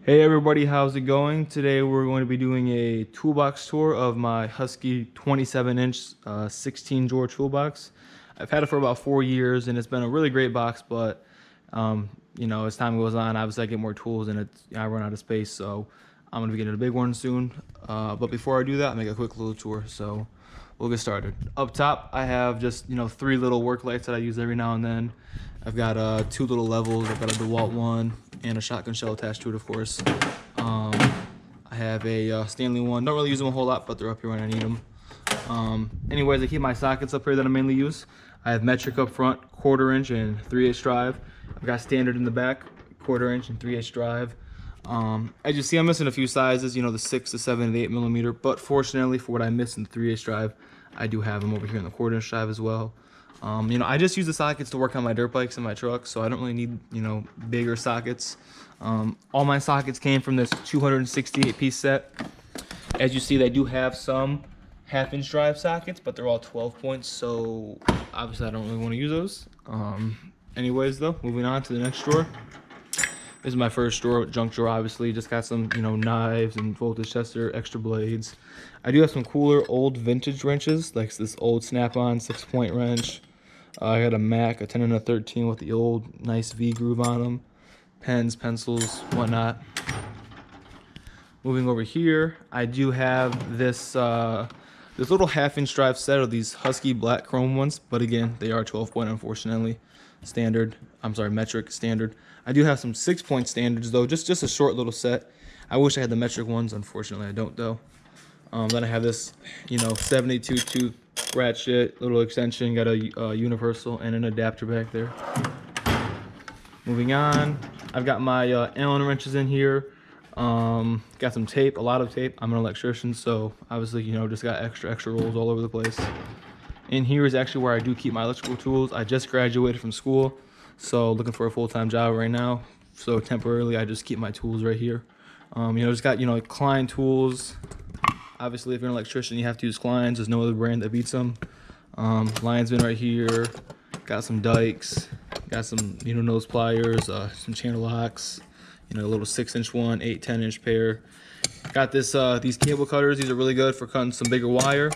Hey everybody, how's it going? Today we're going to be doing a toolbox tour of my Husky 27-inch 16 drawer toolbox. I've had it for about 4 years and it's been a really great box, but as time goes on, obviously I get more tools and I run out of space, so I'm going to be getting a big one soon. But before I do that, I'll make a quick little tour, so we'll get started. Up top, I have just 3 little work lights that I use every now and then. I've got 2 little levels. I've got a DeWalt one and a shotgun shell attached to it, of course. I have a Stanley one. Don't really use them a whole lot, but they're up here when I need them. Anyways, I keep my sockets up here that I mainly use. I have metric up front, 1/4 inch and 3/8 drive. I've got standard in the back, 1/4 inch and 3/8 drive. As you see, I'm missing a few sizes, the 6, the 7, and the 8 millimeter. But fortunately, for what I missed in the 3/8 drive, I do have them over here in the 1/4 inch drive as well. I just use the sockets to work on my dirt bikes and my truck, so I don't really need, bigger sockets. All my sockets came from this 268 piece set. As you see, they do have some 1/2 inch drive sockets, but they're all 12 points, so obviously I don't really want to use those. Anyways though, moving on to the next drawer. This is my first drawer, junk drawer, obviously. Just got some, knives and voltage tester, extra blades. I do have some cooler old vintage wrenches, like this old Snap-on 6-point wrench. I got a Mac, a 10 and a 13 with the old nice V groove on them. Pens, pencils, whatnot. Moving over here, I do have this this little 1/2 inch drive set of these Husky black chrome ones, but again, they are 12-point, unfortunately. Metric standard. I do have some 6-point standards though, just a short little set. I wish I had the metric ones, unfortunately I don't though. Then I have this, 72 tooth ratchet, little extension, got a universal and an adapter back there. Moving on, I've got my Allen wrenches in here. Got some tape, a lot of tape. I'm an electrician, so obviously, just got extra rolls all over the place. In here is actually where I do keep my electrical tools. I just graduated from school, so looking for a full-time job right now. So temporarily, I just keep my tools right here. Just got, Klein tools. Obviously, if you're an electrician, you have to use Klein's. There's no other brand that beats them. Lionsman right here. Got some dikes. Got some, nose pliers, some channel locks. A little 6-inch one, 8, 10-inch pair. Got this these cable cutters. These are really good for cutting some bigger wire.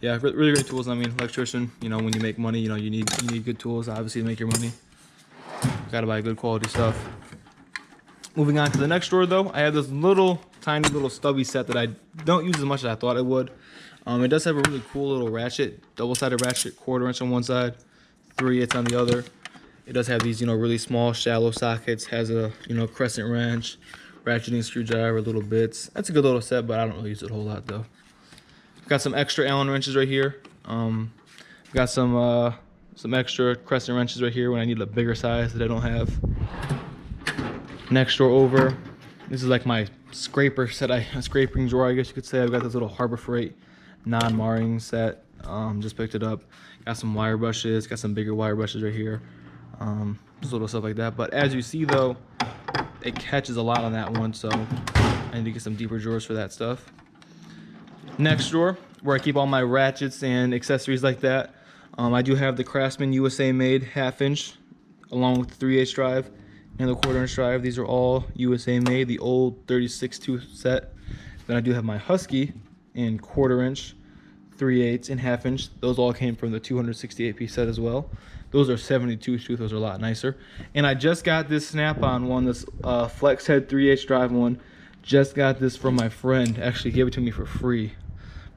Yeah, really great tools. I mean, electrician, when you make money, you need good tools, obviously, to make your money. Gotta buy good quality stuff. Moving on to the next drawer, though, I have this tiny little stubby set that I don't use as much as I thought it would. It does have a really cool little ratchet, double-sided ratchet, 1/4 inch on one side, 3/8 on the other. It does have these, really small, shallow sockets. Has a, crescent wrench, ratcheting screwdriver, little bits. That's a good little set, but I don't really use it a whole lot though. Got some extra Allen wrenches right here. Got some extra crescent wrenches right here when I need a bigger size that I don't have. Next drawer over. This is like my scraper set, a scraping drawer, I guess you could say. I've got this little Harbor Freight non-marring set. Just picked it up. Got some wire brushes. Got some bigger wire brushes right here. Just little stuff like that. But as you see though, it catches a lot on that one, so I need to get some deeper drawers for that stuff. Next drawer, where I keep all my ratchets and accessories like that. I do have the Craftsman USA made 1/2 inch, along with the 3/8 drive and the 1/4 inch drive. These are all USA made, the old 36 tooth set. Then I do have my Husky in 1/4 inch, 3/8 and 1/2 inch. Those all came from the 268 piece set as well. Those are 72 tooth, those are a lot nicer. And I just got this Snap-on one, this flex head 3/8 drive one. Just got this from my friend, actually gave it to me for free.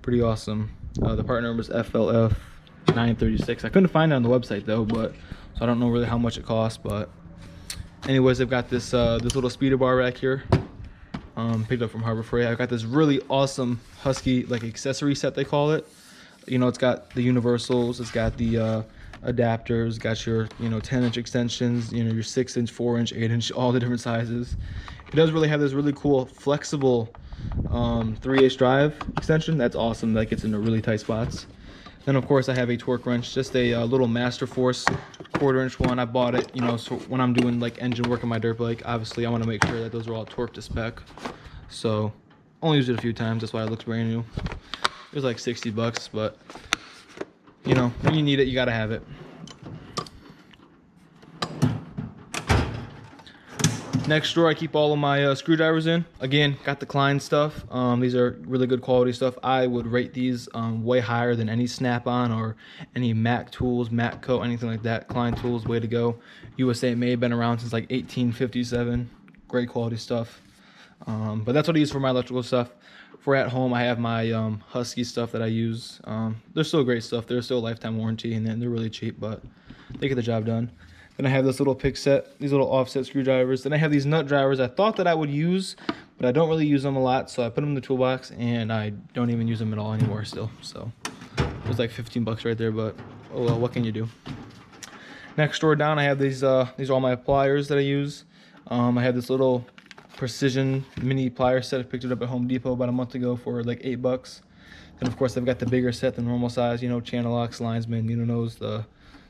Pretty awesome. The part number is FLF 936. I couldn't find it on the website though, so I don't know really how much it costs. But anyways, I've got this this little speeder bar rack here, picked up from Harbor Freight. I've got this really awesome Husky like accessory set, they call it. It's got the universals, it's got the adapters, got your 10-inch extensions, your 6-inch, 4-inch, 8-inch, all the different sizes. It does really have this really cool flexible 3/8 drive extension. That's awesome. That gets into really tight spots. Then of course I have a torque wrench, just a little Master Force 1/4 inch one. I bought it, so when I'm doing like engine work on my dirt bike, obviously I want to make sure that those are all torqued to spec. So only used it a few times. That's why it looks brand new. It was like 60 bucks, but when you need it, you gotta have it. Next drawer I keep all of my screwdrivers in. Again, got the Klein stuff. These are really good quality stuff. I would rate these way higher than any Snap-on or any Mac tools, Matco, anything like that. Klein tools, way to go. USA made, been around since like 1857. Great quality stuff. But that's what I use for my electrical stuff. For at home, I have my Husky stuff that I use. They're still great stuff. They're still a lifetime warranty, and they're really cheap, but they get the job done. Then I have this little pick set, these little offset screwdrivers. Then I have these nut drivers I thought that I would use, but I don't really use them a lot, so I put them in the toolbox, and I don't even use them at all anymore still. So it was like 15 bucks right there, but oh well, what can you do? Next drawer down, I have these are all my pliers that I use. I have this little precision mini plier set. I picked it up at Home Depot about a month ago for like 8 bucks. And of course, I've got the bigger set, the normal size, you know, channel locks, linesman, needle nose, the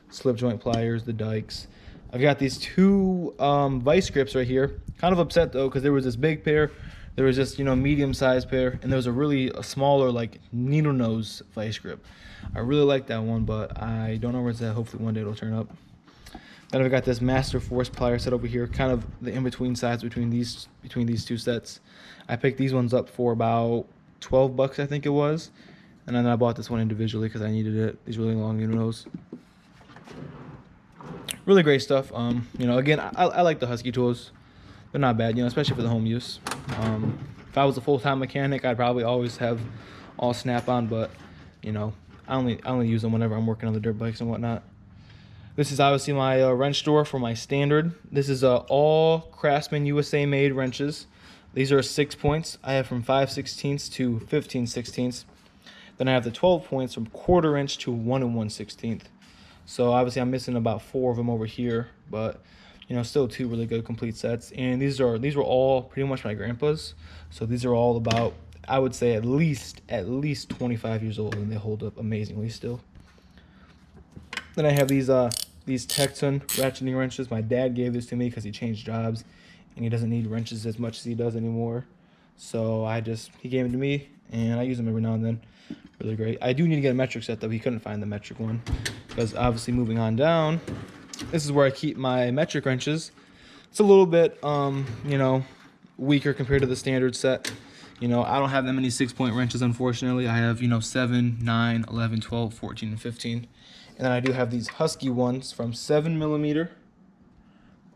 slip joint pliers, the dikes. I've got these two vice grips right here. Kind of upset though, because there was this big pair, there was this, you know, medium sized pair, and there was a smaller like needle nose vice grip. I really like that one, but I don't know where it's at. Hopefully one day it'll turn up. Then I've got this Master Force plier set over here, kind of the in-between sides between these two sets. I picked these ones up for about 12 bucks, I think it was. And then I bought this one individually because I needed it. These really long needle nose. Really great stuff. You know, again, I like the Husky tools. They're not bad, you know, especially for the home use. If I was a full-time mechanic, I'd probably always have all Snap-on, but you know, I only use them whenever I'm working on the dirt bikes and whatnot. This is obviously my wrench drawer for my standard. This is all Craftsman USA made wrenches. These are 6 points. I have from 5/16 to 15/16. Then I have the 12 points from 1/4 inch to 1 1/16. So obviously I'm missing about 4 of them over here, but you know, still 2 really good complete sets. And these were all pretty much my grandpa's. So these are all about, I would say at least 25 years old, and they hold up amazingly still. Then I have these Texan ratcheting wrenches. My dad gave this to me because he changed jobs and he doesn't need wrenches as much as he does anymore. So he gave them to me, and I use them every now and then. Really great. I do need to get a metric set though. He couldn't find the metric one, because obviously moving on down, this is where I keep my metric wrenches. It's a little bit you know, weaker compared to the standard set. You know, I don't have that many 6-point wrenches, unfortunately. I have, you know, 7, 9, 11, 12, 14, and 15. And then I do have these Husky ones from 7mm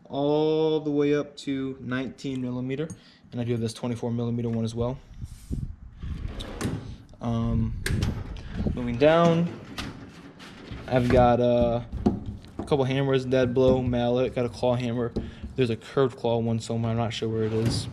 all the way up to 19mm. And I do have this 24mm one as well. Moving down, I've got a couple hammers, dead blow, mallet, got a claw hammer. There's a curved claw one somewhere, I'm not sure where it is.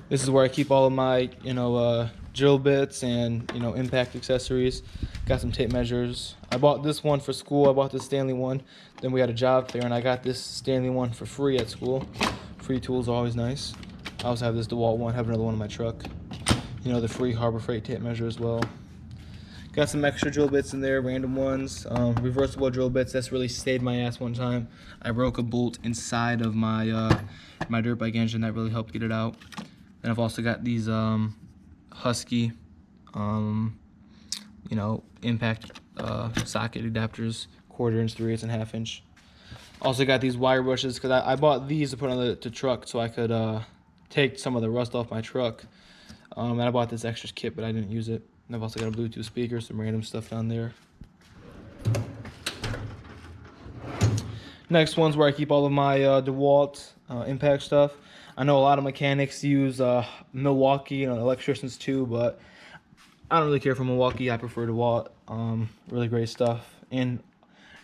This is where I keep all of my, you know, drill bits and, you know, impact accessories. Got some tape measures. I bought this one for school. I bought this Stanley one. Then we had a job fair, and I got this Stanley one for free at school. Free tools are always nice. I also have this DeWalt one. Have another one in my truck. You know, the free Harbor Freight tape measure as well. Got some extra drill bits in there, random ones. Reversible drill bits. That's really saved my ass one time. I broke a bolt inside of my my dirt bike engine. That really helped get it out. And I've also got these Husky, you know, impact socket adapters, 1/4 inch, 3/8, and 1/2 inch. Also got these wire brushes because I bought these to put on the truck so I could take some of the rust off my truck. And I bought this extra kit, but I didn't use it. And I've also got a Bluetooth speaker, some random stuff down there. Next one's where I keep all of my DeWalt impact stuff. I know a lot of mechanics use Milwaukee, and electricians too, but I don't really care for Milwaukee. I prefer DeWalt. Really great stuff. And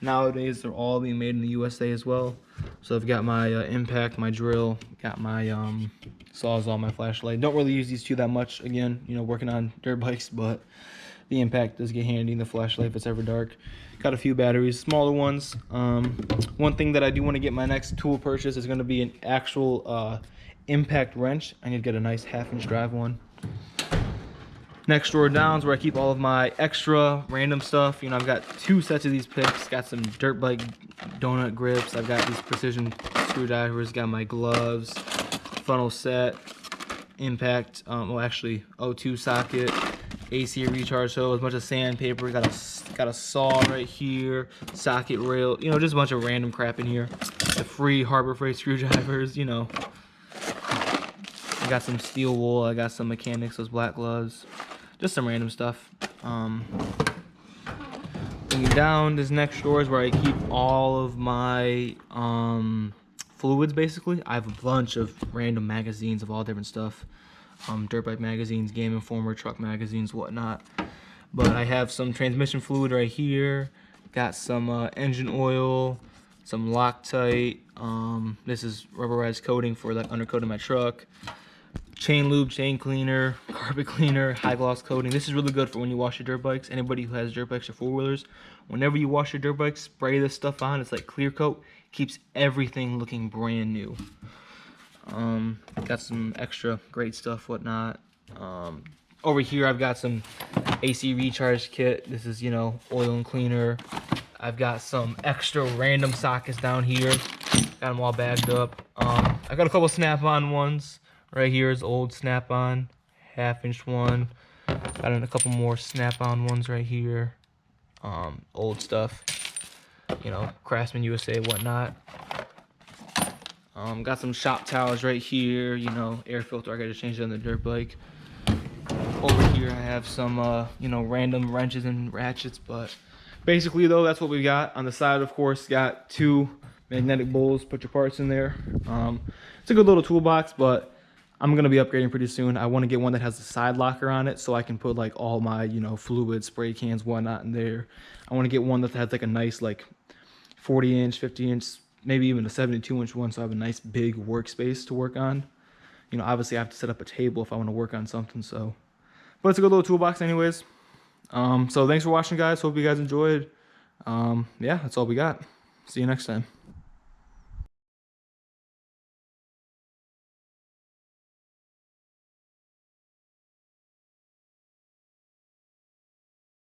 nowadays they're all being made in the USA as well. So I've got my impact, my drill, got my Sawzall, my flashlight. Don't really use these two that much. Again, you know, working on dirt bikes, but the impact does get handy in the flashlight if it's ever dark. Got a few batteries, smaller ones. One thing that I do want to get my next tool purchase is going to be an actual impact wrench. I need to get a nice 1/2 inch drive one. Next drawer down is where I keep all of my extra random stuff. You know, I've got 2 sets of these picks. Got some dirt bike donut grips. I've got these precision screwdrivers. Got my gloves, funnel set, impact, well actually O2 socket. AC recharge hose, a bunch of sandpaper, got a saw right here, socket rail, you know, just a bunch of random crap in here. The free Harbor Freight screwdrivers, you know. I got some steel wool, I got some mechanics, those black gloves, just some random stuff. Bringing down, this next drawer is where I keep all of my fluids, basically. I have a bunch of random magazines of all different stuff. Dirt bike magazines, Game Informer, truck magazines, whatnot. But I have some transmission fluid right here. Got some engine oil, some Loctite. This is rubberized coating for like undercoating my truck. Chain lube, chain cleaner, carpet cleaner, high gloss coating. This is really good for when you wash your dirt bikes. Anybody who has dirt bikes or four-wheelers, whenever you wash your dirt bike, spray this stuff on. It's like clear coat. Keeps everything looking brand new. Got some extra great stuff, whatnot. Over here I've got some AC recharge kit. This is, you know, oil and cleaner. I've got some extra random sockets down here. Got them all bagged up. I got a couple snap-on ones. Right here is old snap-on, half-inch one. Got in a couple more snap-on ones right here. Old stuff, you know, Craftsman USA, whatnot. Got some shop towels right here, you know, air filter. I gotta change it on the dirt bike. Over here I have some, you know, random wrenches and ratchets, but basically though, that's what we got. On the side, of course, got 2 magnetic bowls. Put your parts in there. It's a good little toolbox, but I'm gonna be upgrading pretty soon. I want to get one that has a side locker on it, so I can put like all my, you know, fluid, spray cans, whatnot in there. I want to get one that has like a nice like 40-inch, 50-inch, maybe even a 72-inch one, so I have a nice big workspace to work on. You know, obviously I have to set up a table if I want to work on something. So, but it's a good little toolbox, anyways. So thanks for watching, guys. Hope you guys enjoyed. Yeah, that's all we got. See you next time.